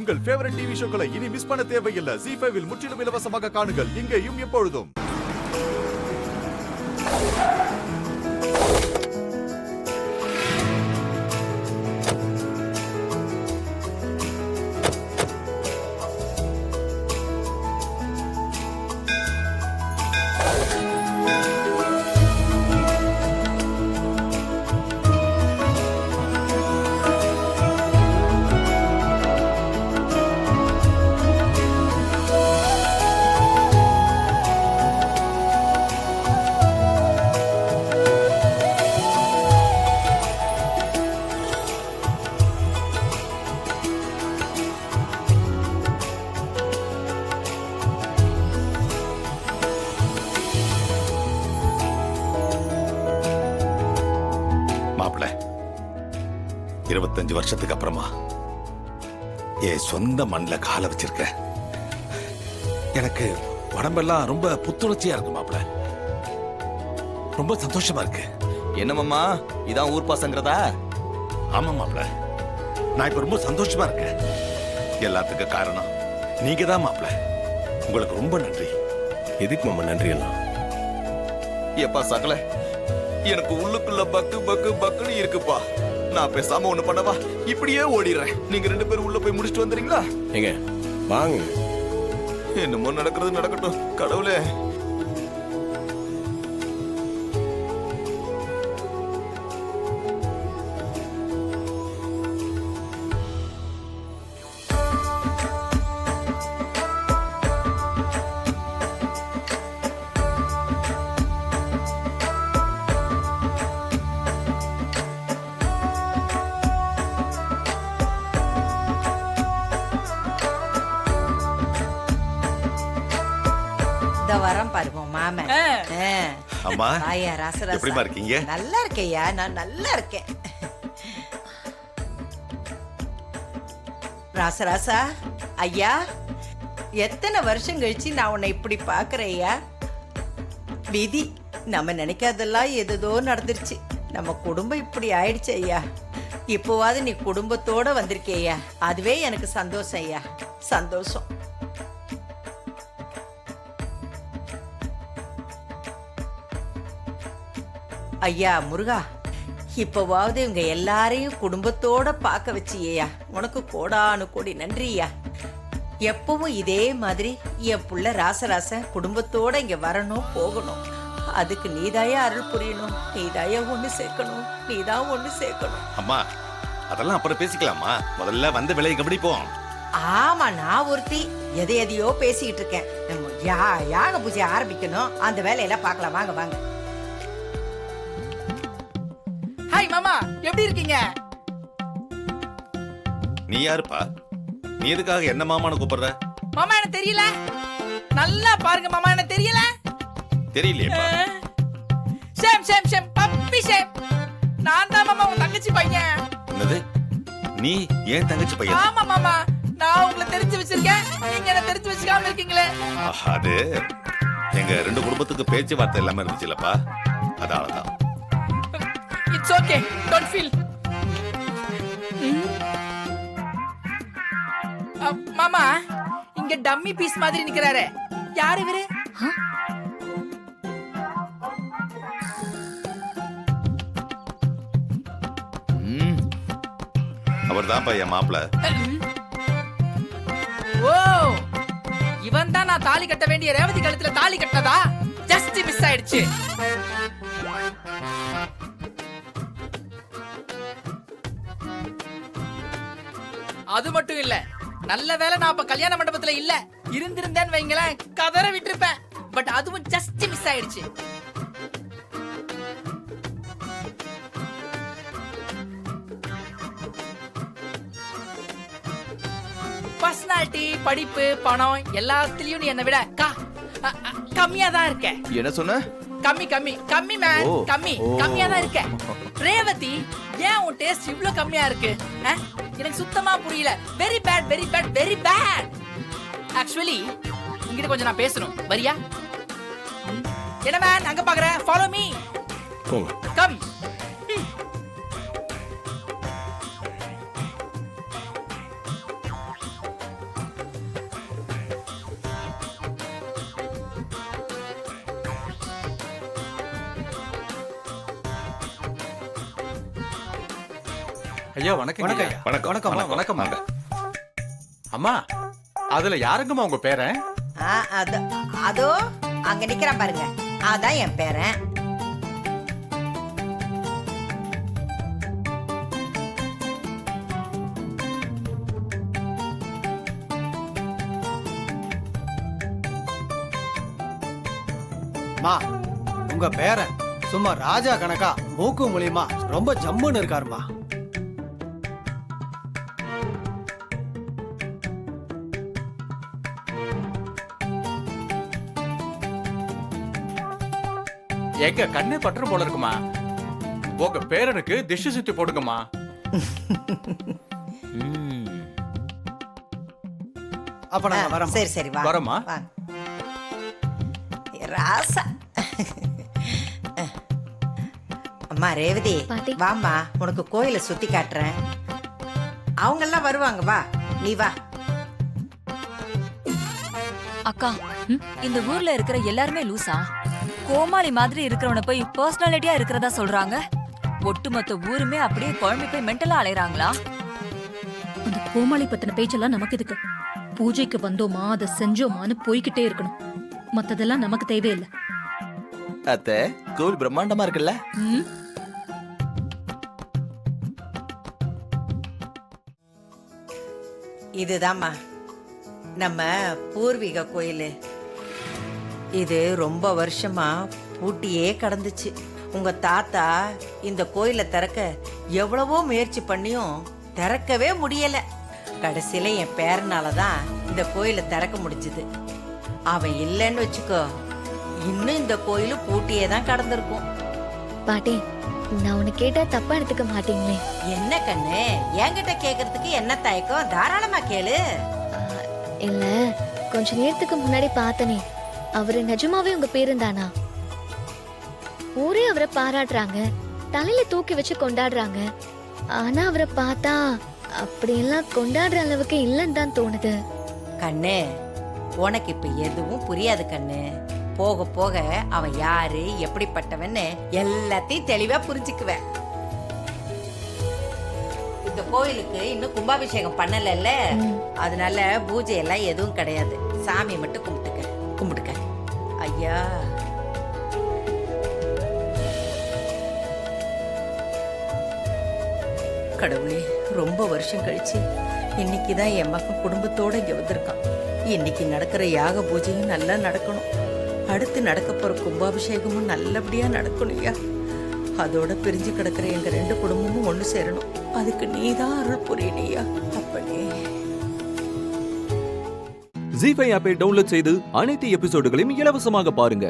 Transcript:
உங்கள் favourite TV ஷோக்களை இனி miss பண்ண தேவையில்லை. ZEE5 இல் முற்றிலும் இலவசமாக காணுங்கள். இங்கேயும் எப்பொழுதும். மாப்பிள்ள 25 வருஷத்துக்கு அப்புறமா என் சொந்த மண்ணில் காலை வச்சிருக்க. எனக்கு உடம்பெல்லாம் ரொம்ப புத்துணர்ச்சியா இருக்கு மாப்பிள்ள. ரொம்ப சந்தோஷமா இருக்கு. என்னமாமா இதான் ஊர் பாசங்கிறதா? ஆமா மாப்பிள்ள, நான் இப்ப ரொம்ப சந்தோஷமா இருக்கேன். எல்லாத்துக்கும் காரணம் நீங்க தான் மாப்பிள்ள. உங்களுக்கு ரொம்ப நன்றி. எதுக்கு மாமா நன்றி எல்லாம்? ஏப்பா சகல, எனக்கு உள்ளுக்குள்ள பக்கு பக்கு பக்குன்னு இருக்குப்பா. நான் பேசாம ஒண்ணு பண்ணவா, இப்படியே ஓடிடுறேன். நீங்க 2 பேரும் உள்ள போய் முடிச்சுட்டு வந்துறீங்களா? எங்க வாங்க. என்னமோ நடக்கிறது நடக்கட்டும். கடவுளே, வரம் பாருவோம் மாமன். அம்மா ஆயா ராசராசா, எப்படிமா இருக்கீங்க? நல்லா இருக்கேயா, நான் நல்லா இருக்கேன். ராசராசா ஐயா, எத்தனை வருஷம் கழிச்சு நான் உன்னை இப்படி பாக்குறேயா. விதி, நம்ம நினைக்காதெல்லாம் எதோ நடந்துருச்சு. நம்ம குடும்பம் இப்படி ஆயிடுச்சு ஐயா. இப்போவாது நீ குடும்பத்தோட வந்திருக்கேயா, அதுவே எனக்கு சந்தோஷம் ஐயா, சந்தோஷம். ஐயா முருகா, இப்பவாவது இவங்க எல்லாரையும் குடும்பத்தோட பார்க்க வச்சியா, உனக்கு கோடானு கோடி நன்றியா. எப்பவும் இதே மாதிரி என் புள்ள ராசராசன் குடும்பத்தோட இங்க வரணும் போகணும். அதுக்கு நீதாயா அருள் புரியணும், நீதாயா ஒண்ணு சேர்க்கணும், நீதான் ஒண்ணு சேர்க்கணும். அம்மா அதெல்லாம் அப்புறம் பேசிக்கலாமா? முதல்ல வந்த விலையை கவனிப்போம். ஆமா, நான் ஒருத்தி எதையோ பேசிக்கிட்டு இருக்கேன். யாக பூஜை ஆரம்பிக்கணும், அந்த வேலையெல்லாம் பார்க்கலாம். வாங்க வாங்க. ஹாய் மாமா, எப்படி இருக்கீங்க? நீ யாருப்பா? நீ எதுக்காக என்ன மாமான்னு கூப்பிடுற? மாமா எனக்கு தெரியல. நல்லா பாருங்க மாமா, எனக்கு தெரியல. தெரியலையேப்பா. Shame shame shame, puppy shame. நான் தான் மாமா உங்க தங்கச்சி பையன். என்னது? நீ ஏன் தங்கச்சி பையன்? ஆமா மாமா, நான் உங்களை தெரிஞ்சு வச்சிருக்கேன், நீங்க என்ன தெரிஞ்சு வச்சுக்காம இருக்கீங்களே. அது எங்க 2 குடும்பத்துக்கு பேச்சுவார்த்தை இல்லாம இருந்துச்சுலப்பா, அதாலதான். It's okay, don't feel. மாமா, இங்க டம்மி பீஸ் மாதிரி நிக்கிறாரே, யார் இவரு? அவர் தான் பையன் மாப்பிள்ள. ஓ, இவன் தான் நான் தாலி கட்ட வேண்டிய ரேவதி கழுத்துல தாலி கட்டதா? ஜஸ்ட் மிஸ் ஆயிடுச்சு. அது மட்டும் இல்ல, நல்ல வேளை நான் அப்ப கல்யாண மண்டபத்துல இல்ல. இருந்திருந்தேன்னு வைங்களேன், கதற விட்டுருப்பேன். பட் அதுவும் ஜஸ்ட் மிஸ் ஆயிடுச்சு. பர்சனாலிட்டி, படிப்பு, பணம் எல்லாத்துலயும் நீ என்னை விட கம்மியா தான் இருக்க. என்ன சொன்ன? கம்மி கம்மி கம்மி மேன், கம்மி கம்மியா தான் இருக்க. ரேவதி, ஏன் உன் டேஸ்ட் இவ்ளோ கம்மியா இருக்கு? எனக்கு சுத்தமா புரியல. Very bad, very bad, very bad. Actually இங்கிட்ட கொஞ்சம் நான் பேசணும், வரியா? என்ன மேன் அங்க பாக்குற? Follow me. கம். ஐயா வணக்கம் வணக்கம் ஐயா. ஐயா. வணக்கம் வணக்கம், அம்மா, வணக்கம் அம்மா அதுல யாருங்கம்மா உங்க பேரன்? அதோ அங்க நிக்கிறான் பாருங்க, அதான் என் பேரன். மா உங்க பேரன் சும்மா ராஜா கணக்கா மூக்கு மூலியமா ரொம்ப ஜம்முன்னு இருக்காருமா. எங்க கண்ணே பற்று போல இருக்குமா. உங்க பேரனுக்கு திஷ்டி சுத்தி போடுங்கம்மா. அப்ப நாங்க வரோம். சரி சரி வா வரோம்மா. வாங்க. ராசா. அம்மா ரேவதி பாட்டி. வாம்மா, உனக்கு கோயிலை சுத்தி காட்டுறேன். அவங்க எல்லாம் வருவாங்க, வா நீ வா. அக்கா இந்த ஊர்ல இருக்கிற எல்லாருமே லூசா? கோமாளி மாதிரி இருக்கிறவன போய் பர்சனாலிட்டியா இருக்கிறதா சொல்றாங்க. ஒட்டுமொத்த ஊருமே அப்படியே குழம்பி போய் மென்டலா அலையறாங்களா? அந்த கோமாளி பத்தின பேச்செல்லாம் நமக்கு எதுக்கு? பூஜைக்கு வந்தோமா அதை செஞ்சோமான்னு போய்கிட்டே இருக்கணும். மத்ததெல்லாம் நமக்கு தேவையில்லை. அத்தை கோவில் பிரம்மாண்டமா இருக்குல்ல? ம்? இதுதாம்மா நம்ம பூர்வீக கோயில். இது ரொம்ப வருஷமா பூட்டியே கடந்துச்சு. உங்க தாத்தா இந்த கோயிலை திறக்க எவ்வளவோ முயற்சி பண்ணியும் திறக்கவே முடியல. கடைசியில என் பேரனால தான் இந்த கோயிலை திறக்க முடிஞ்சது. அவன் இல்லைன்னு வச்சுக்கோ, இன்னும் இந்த கோயில் பூட்டியே தான் கடந்திருக்கும். பாட்டி, நான் உன்னை கேட்டா தப்பா எடுத்துக்க மாட்டீங்களே? என்ன கண்ணு, என்கிட்ட கேக்குறதுக்கு என்ன தயக்கம்? தாராளமா கேளு. இல்ல, கொஞ்ச நேரத்துக்கு முன்னாடி பார்த்தனே, அவரு நிஜமாவே உங்க பேருந்தானா? ஊரே அவரை பாராட்டுறாங்க, தலையில தூக்கி வச்சு கொண்டாடுறாங்க. ஆனா அவரை பார்த்தா அப்படியெல்லாம் கொண்டாடுற அளவுக்கு இல்லைன்னு தான் தோணுது. கண்ணு, உனக்கு இப்ப எதுவும் புரியாது கண்ணு. போக போக அவன் யாரு, எப்படிப்பட்டவன்னு எல்லாத்தையும் தெளிவா புரிஞ்சுக்குவேன். இந்த கோயிலுக்கு இன்னும் கும்பாபிஷேகம் பண்ணல, அதனால பூஜை எல்லாம் எதுவும் கிடையாது. சாமி மட்டும் கும்பிட்டுக்க. ஐயா, கடவுளே, ரொம்ப வருஷம் கழிச்சு இன்னைக்குதான் என் மகன் குடும்பத்தோட இங்க வந்திருக்கான். இன்னைக்கு நடக்கிற யாக பூஜையும் நல்லா நடக்கணும். அடுத்து நடக்க போற கும்பாபிஷேகமும் நல்லபடியா நடக்கணும்யா. அதோட பிரிஞ்சு கிடக்கிற எங்க 2 குடும்பமும் ஒண்ணு சேரணும். அதுக்கு நீதான் அருள் புரியலையா அப்பனே. ஜீ5 ஆப்பை டவுன்லோட் செய்து அனைத்து எபிசோடுகளையும் இலவசமாக பாருங்க.